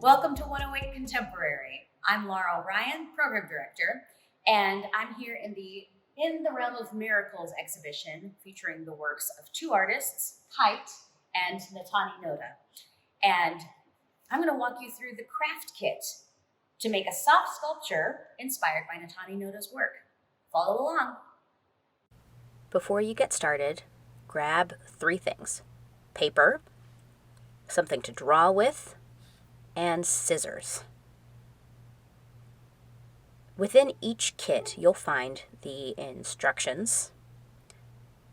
Welcome to 108 Contemporary. I'm Laura Ryan, Program Director, and I'm here in the Realm of Miracles exhibition featuring the works of two artists, Kite and Natani Notah. And I'm going to walk you through the craft kit to make a soft sculpture inspired by Natani Notah's work. Follow along. Before you get started, grab 3 things: paper, something to draw with, and scissors. Within each kit, you'll find the instructions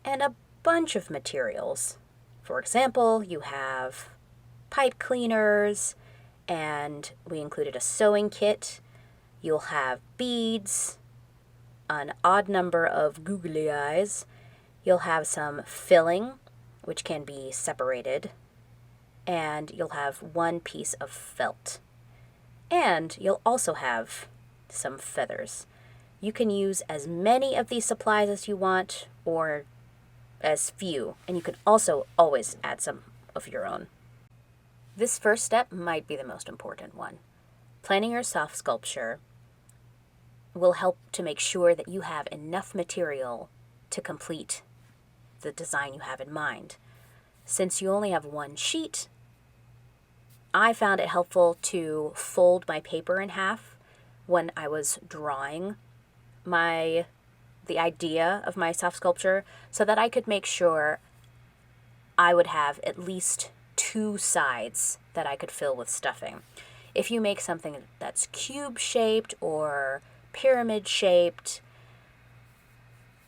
and a bunch of materials. For example, you have pipe cleaners, and we included a sewing kit. You'll have beads, an odd number of googly eyes. You'll have some filling, which can be separated, and you'll have 1 piece of felt. And you'll also have some feathers. You can use as many of these supplies as you want, or as few, and you can also always add some of your own. This first step might be the most important one. Planning your soft sculpture will help to make sure that you have enough material to complete the design you have in mind. Since you only have 1 sheet, I found it helpful to fold my paper in half when I was drawing the idea of my soft sculpture, so that I could make sure I would have at least 2 sides that I could fill with stuffing. If you make something that's cube-shaped or pyramid-shaped,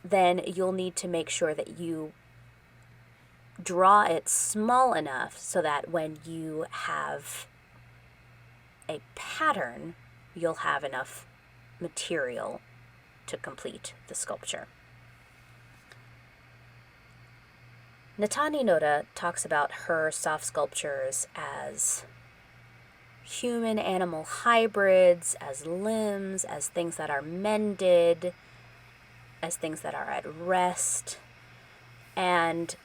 then you'll need to make sure that you draw it small enough so that when you have a pattern, you'll have enough material to complete the sculpture. Natani Notah talks about her soft sculptures as human-animal hybrids, as limbs, as things that are mended, as things that are at rest. And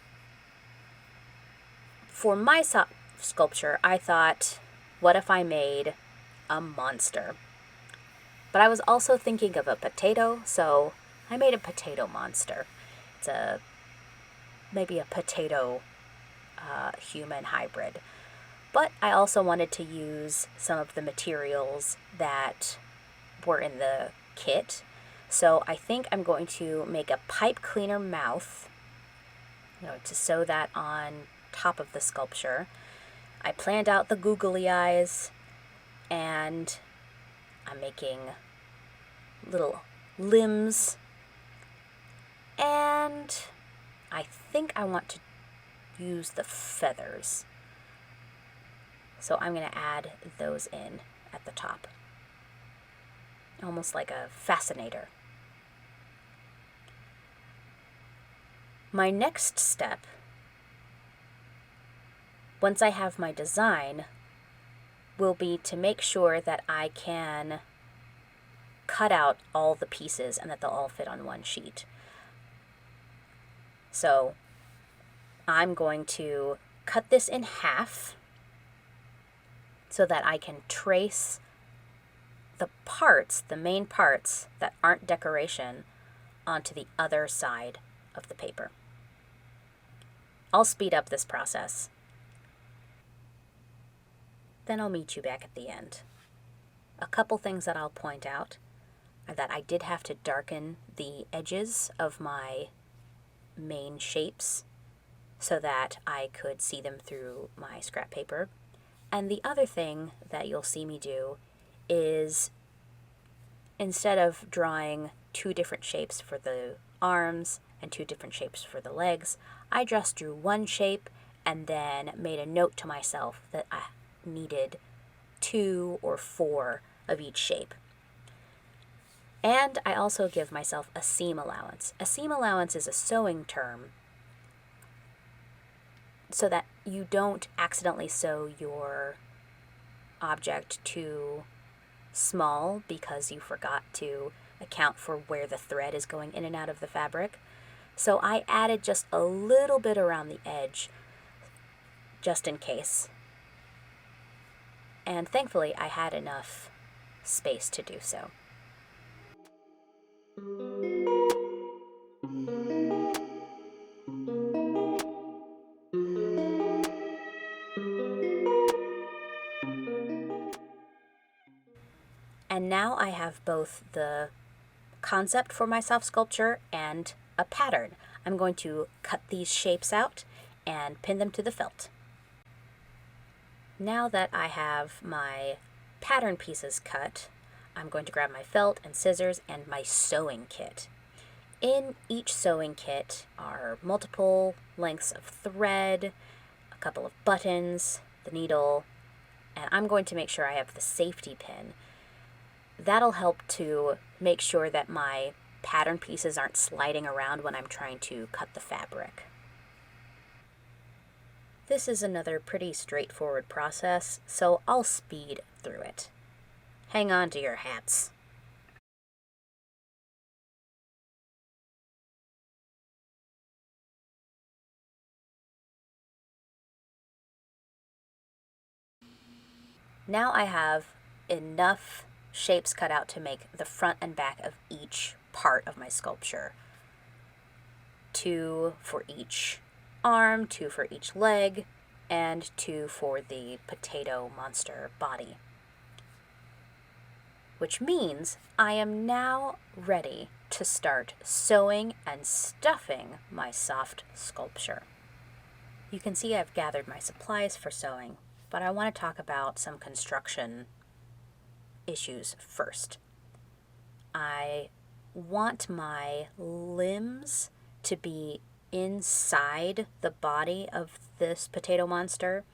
for my soft sculpture, I thought, what if I made a monster? But I was also thinking of a potato, so I made a potato monster. It's maybe a potato human hybrid. But I also wanted to use some of the materials that were in the kit. So I think I'm going to make a pipe cleaner mouth, to sew that on top of the sculpture. I planned out the googly eyes, and I'm making little limbs, and I think I want to use the feathers. So I'm going to add those in at the top, almost like a fascinator. My next step, once I have my design, will be to make sure that I can cut out all the pieces and that they'll all fit on 1 sheet. So I'm going to cut this in half so that I can trace the main parts that aren't decoration, onto the other side of the paper. I'll speed up this process. Then I'll meet you back at the end. A couple things that I'll point out are that I did have to darken the edges of my main shapes so that I could see them through my scrap paper. And the other thing that you'll see me do is, instead of drawing 2 different shapes for the arms and 2 different shapes for the legs, I just drew 1 shape and then made a note to myself that I needed 2 or 4 of each shape. And I also give myself a seam allowance. A seam allowance is a sewing term so that you don't accidentally sew your object too small because you forgot to account for where the thread is going in and out of the fabric. So I added just a little bit around the edge, just in case. and thankfully I had enough space to do so. And now I have both the concept for my soft sculpture and a pattern. I'm going to cut these shapes out and pin them to the felt. Now that I have my pattern pieces cut, I'm going to grab my felt and scissors and my sewing kit. In each sewing kit are multiple lengths of thread, a couple of buttons, the needle, and I'm going to make sure I have the safety pin. That'll help to make sure that my pattern pieces aren't sliding around when I'm trying to cut the fabric. This is another pretty straightforward process, so I'll speed through it. Hang on to your hats. Now I have enough shapes cut out to make the front and back of each part of my sculpture. 2 for each arm, 2 for each leg, and 2 for the potato monster body. Which means I am now ready to start sewing and stuffing my soft sculpture. You can see I've gathered my supplies for sewing, but I want to talk about some construction issues first. I want my limbs to be inside the body of this potato monster.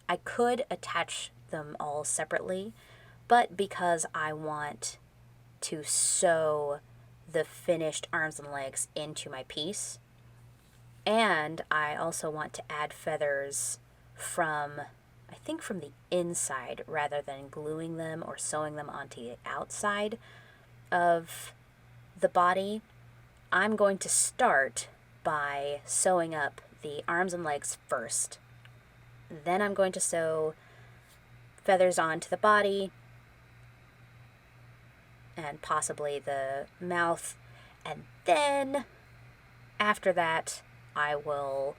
I could attach them all separately, but because I want to sew the finished arms and legs into my piece, and I also want to add feathers from the inside rather than gluing them or sewing them onto the outside of the body, I'm going to start by sewing up the arms and legs first. Then I'm going to sew feathers onto the body and possibly the mouth, and then after that I will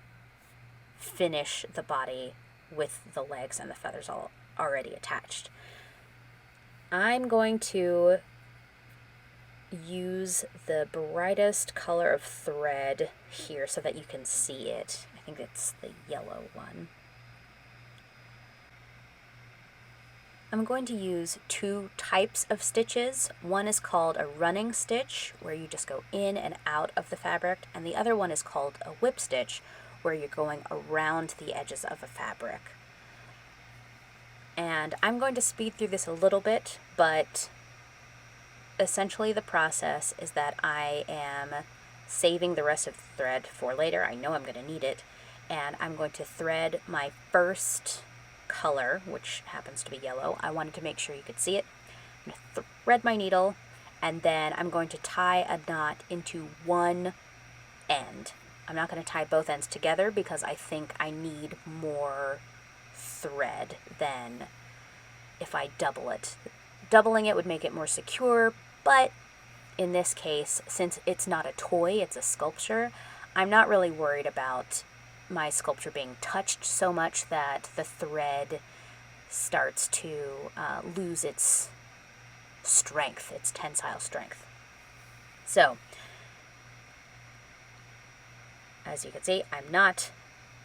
finish the body with the legs and the feathers all already attached. I'm going to use the brightest color of thread here so that you can see it. I think it's the yellow one. I'm going to use 2 types of stitches. One is called a running stitch, where you just go in and out of the fabric, and the other one is called a whip stitch, where you're going around the edges of a fabric. And I'm going to speed through this a little bit, but essentially the process is that I am saving the rest of the thread for later. I know I'm going to need it, and I'm going to thread my first color, which happens to be yellow. I wanted to make sure you could see it. I'm going to thread my needle, and then I'm going to tie a knot into one end. I'm not going to tie both ends together because I think I need more thread than if I double it. Doubling it would make it more secure, but in this case, since it's not a toy, it's a sculpture, I'm not really worried about my sculpture being touched so much that the thread starts to lose its strength, its tensile strength. So, as you can see, I'm not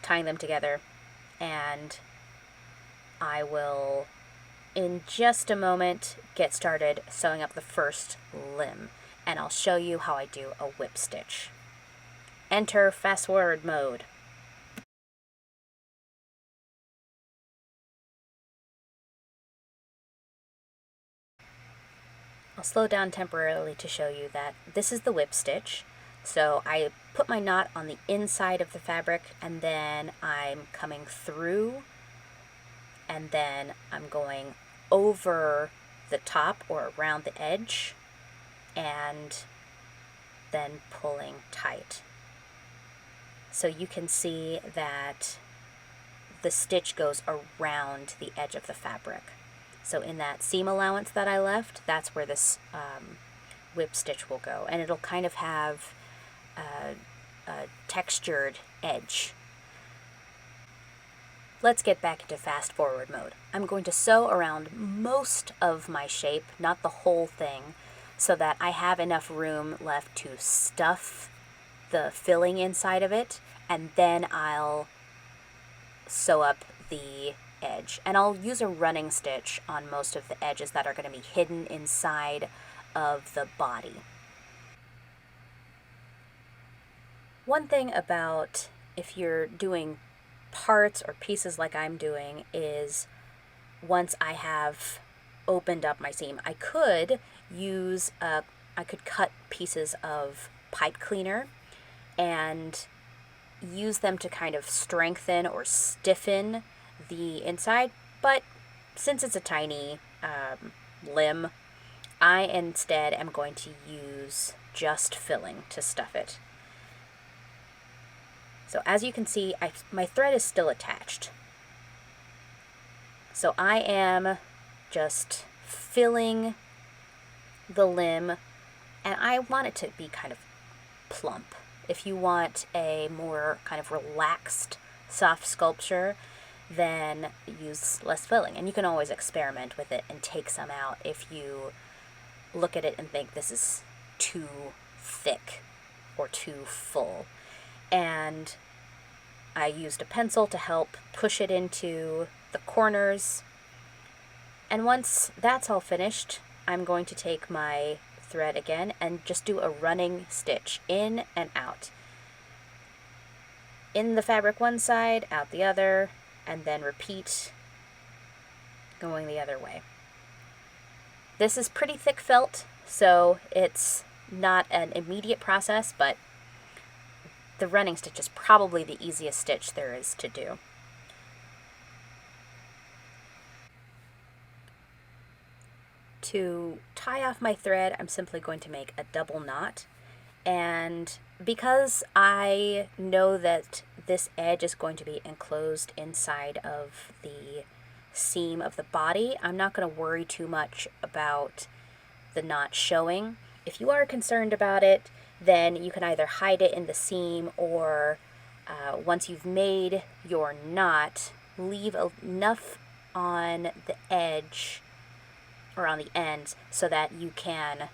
tying them together, and I will, in just a moment, get started sewing up the first limb, and I'll show you how I do a whip stitch. Enter fast forward mode. I'll slow down temporarily to show you that this is the whip stitch. So I put my knot on the inside of the fabric, and then I'm coming through, and then I'm going over the top or around the edge, and then pulling tight. So you can see that the stitch goes around the edge of the fabric. So in that seam allowance that I left, that's where this whip stitch will go. And it'll kind of have a textured edge. Let's get back into fast forward mode. I'm going to sew around most of my shape, not the whole thing, so that I have enough room left to stuff the filling inside of it, and then I'll sew up the edge. And I'll use a running stitch on most of the edges that are going to be hidden inside of the body. One thing about if you're doing parts or pieces like I'm doing is once I have opened up my seam, I could cut pieces of pipe cleaner and use them to kind of strengthen or stiffen the inside, but since it's a tiny limb, I instead am going to use just filling to stuff it. So as you can see, my thread is still attached. So I am just filling the limb, and I want it to be kind of plump. If you want a more kind of relaxed, soft sculpture, then use less filling. And you can always experiment with it and take some out if you look at it and think this is too thick or too full. And I used a pencil to help push it into the corners. And once that's all finished, I'm going to take my thread again and just do a running stitch in and out. In the fabric one side, out the other, and then repeat going the other way. This is pretty thick felt, so it's not an immediate process, but the running stitch is probably the easiest stitch there is to do. To tie off my thread, I'm simply going to make a double knot, and because I know that this edge is going to be enclosed inside of the seam of the body, I'm not going to worry too much about the knot showing. If you are concerned about it, then you can either hide it in the seam or once you've made your knot, leave enough on the edge or on the ends so that you can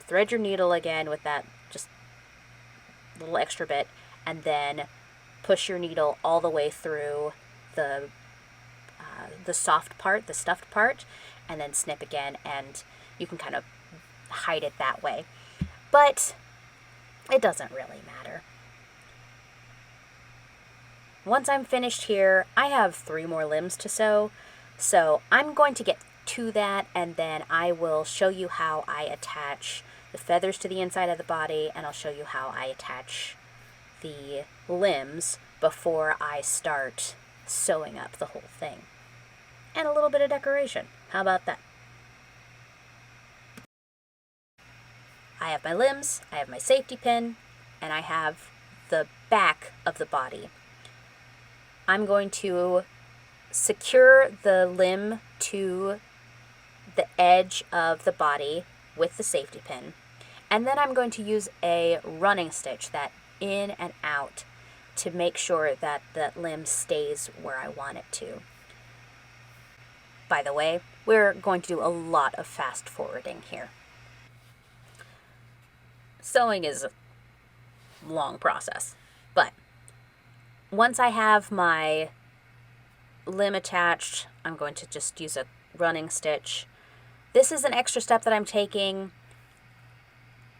thread your needle again with that just little extra bit, and then push your needle all the way through the soft part, the stuffed part, and then snip again, and you can kind of hide it that way. But it doesn't really matter. Once I'm finished here, I have 3 more limbs to sew, so I'm going to get to that, and then I will show you how I attach the feathers to the inside of the body, and I'll show you how I attach the limbs before I start sewing up the whole thing. And a little bit of decoration. How about that? I have my limbs, I have my safety pin, and I have the back of the body. I'm going to secure the limb to the edge of the body with the safety pin, and then I'm going to use a running stitch that in and out to make sure that the limb stays where I want it to. By the way, we're going to do a lot of fast forwarding here. Sewing is a long process, but once I have my limb attached, I'm going to just use a running stitch. This is an extra step that I'm taking.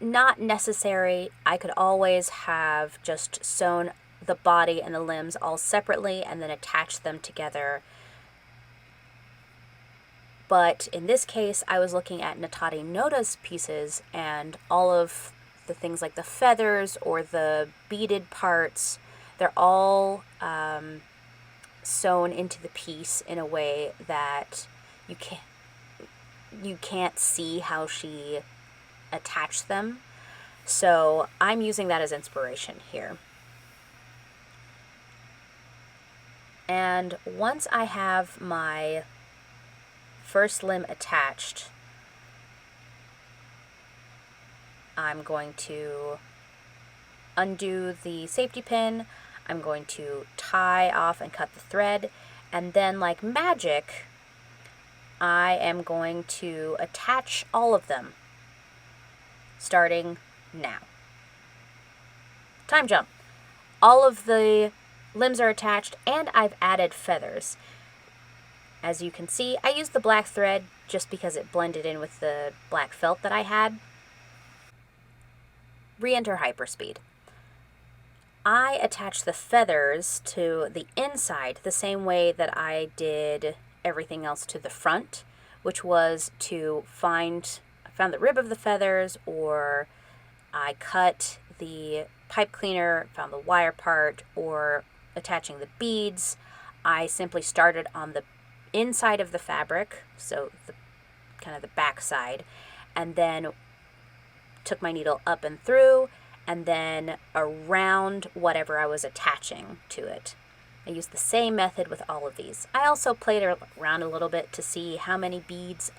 Not necessary. I could always have just sewn the body and the limbs all separately and then attach them together. But in this case, I was looking at Natani Notah's pieces, and all of the things like the feathers or the beaded parts, they're all sewn into the piece in a way that you can't see how she attached them. So I'm using that as inspiration here. And once I have my first limb attached, I'm going to undo the safety pin, I'm going to tie off and cut the thread, and then like magic, I am going to attach all of them, starting now. Time jump. All of the limbs are attached, and I've added feathers. As you can see, I used the black thread just because it blended in with the black felt that I had. Re-enter hyperspeed. I attach the feathers to the inside the same way that I did everything else to the front, which was to I found the rib of the feathers, or I cut the pipe cleaner, found the wire part, or attaching the beads. I simply started on the inside of the fabric, so the kind of the back side, and then took my needle up and through, and then around whatever I was attaching to it. I used the same method with all of these. I also played around a little bit to see how many beads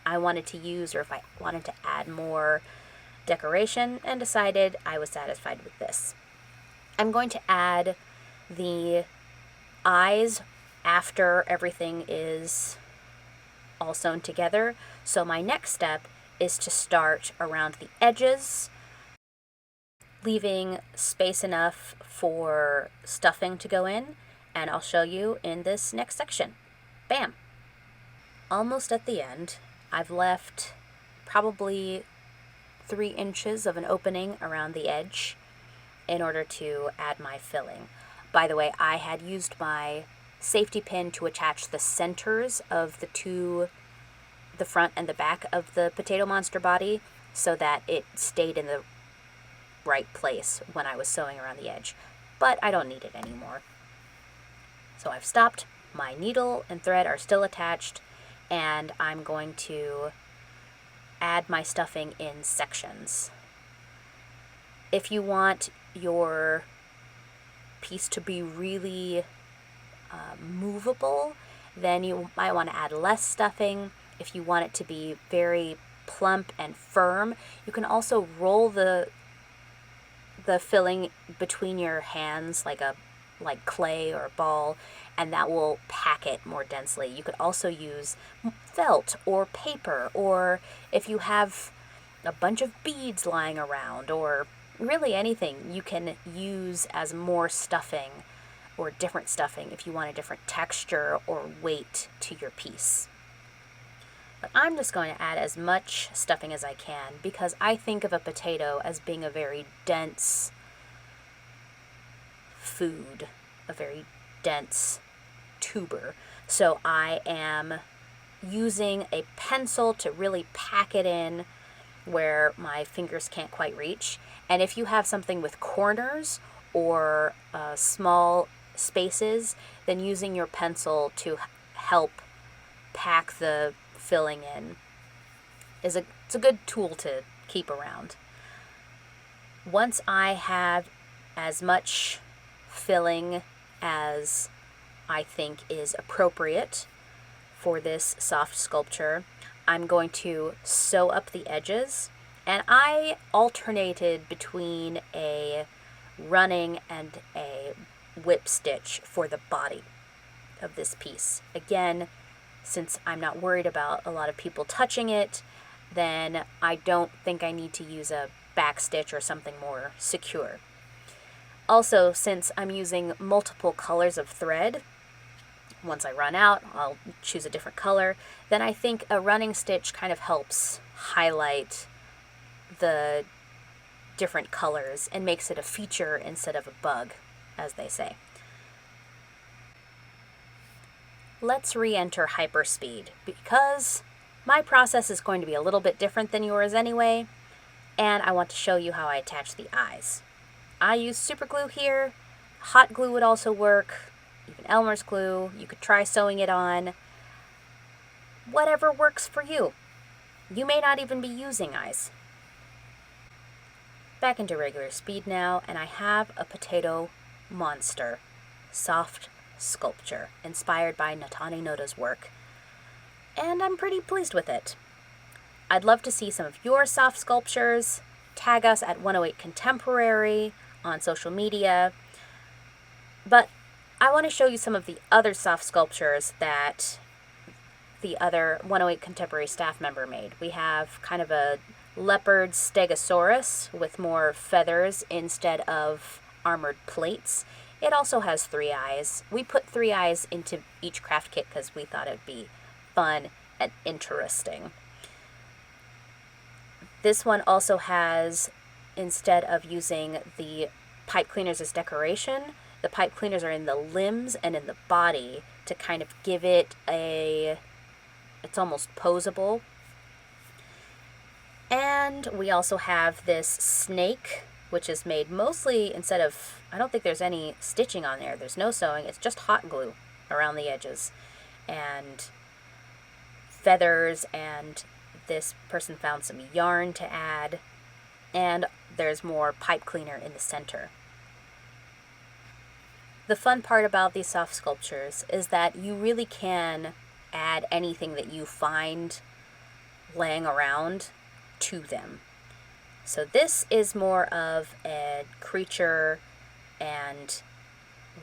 I wanted to use, or if I wanted to add more decoration, and decided I was satisfied with this. I'm going to add the eyes after everything is all sewn together. So my next step is to start around the edges, leaving space enough for stuffing to go in, and I'll show you in this next section. Bam! Almost at the end, I've left probably 3 inches of an opening around the edge in order to add my filling. By the way, I had used my safety pin to attach the centers of the front and the back of the potato monster body, so that it stayed in the right place when I was sewing around the edge. But I don't need it anymore. So I've stopped, my needle and thread are still attached, and I'm going to add my stuffing in sections. If you want your piece to be really movable, then you might want to add less stuffing. If you want it to be very plump and firm, you can also roll the filling between your hands like clay or a ball, and that will pack it more densely. You could also use felt or paper, or if you have a bunch of beads lying around, or really anything you can use as more stuffing or different stuffing if you want a different texture or weight to your piece. But I'm just going to add as much stuffing as I can, because I think of a potato as being a very dense food, a very dense tuber. So I am using a pencil to really pack it in where my fingers can't quite reach. And if you have something with corners or small spaces, then using your pencil to help pack the filling in it's a good tool to keep around. Once I have as much filling as I think is appropriate for this soft sculpture, I'm going to sew up the edges, and I alternated between a running and a whip stitch for the body of this piece. Again, since I'm not worried about a lot of people touching it, then I don't think I need to use a back stitch or something more secure. Also, since I'm using multiple colors of thread, once I run out, I'll choose a different color, then I think a running stitch kind of helps highlight the different colors and makes it a feature instead of a bug, as they say. Let's re-enter hyperspeed, because my process is going to be a little bit different than yours anyway, and I want to show you how I attach the eyes. I use super glue here. Hot glue would also work, even Elmer's glue. You could try sewing it on. Whatever works for you. You may not even be using eyes. Back into regular speed now, and I have a potato monster soft sculpture inspired by Natani Notah's work. and I'm pretty pleased with it. I'd love to see some of your soft sculptures. Tag us at 108 Contemporary on social media. But I want to show you some of the other soft sculptures that the other 108 Contemporary staff member made. We have kind of a leopard stegosaurus with more feathers instead of armored plates. It also has 3 eyes. We put 3 eyes into each craft kit because we thought it'd be fun and interesting. This one also has, instead of using the pipe cleaners as decoration, the pipe cleaners are in the limbs and in the body to kind of give it it's almost posable. And we also have this snake, which is made mostly instead of, I don't think there's any stitching on there. There's no sewing. It's just hot glue around the edges. And feathers, and this person found some yarn to add. And there's more pipe cleaner in the center. The fun part about these soft sculptures is that you really can add anything that you find laying around to them. So this is more of a creature, and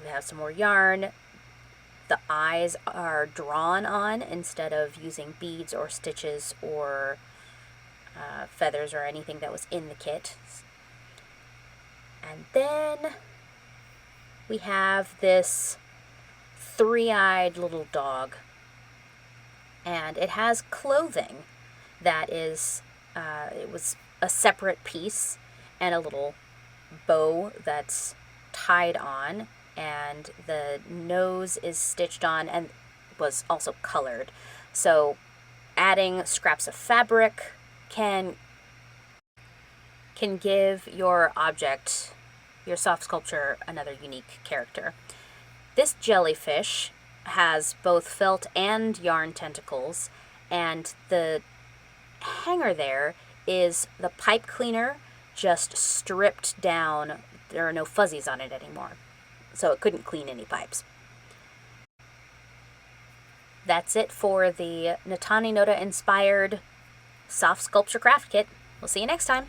we have some more yarn. The eyes are drawn on instead of using beads or stitches or feathers or anything that was in the kit. And then we have this 3-eyed little dog, and it has clothing that is, it was a separate piece and a little bow that's tied on, and the nose is stitched on and was also colored. So adding scraps of fabric can give your object, your soft sculpture, another unique character. This jellyfish has both felt and yarn tentacles, and the hanger there is the pipe cleaner just stripped down. There are no fuzzies on it anymore, so it couldn't clean any pipes. That's it for the Natani Notah inspired soft sculpture craft kit. We'll see you next time.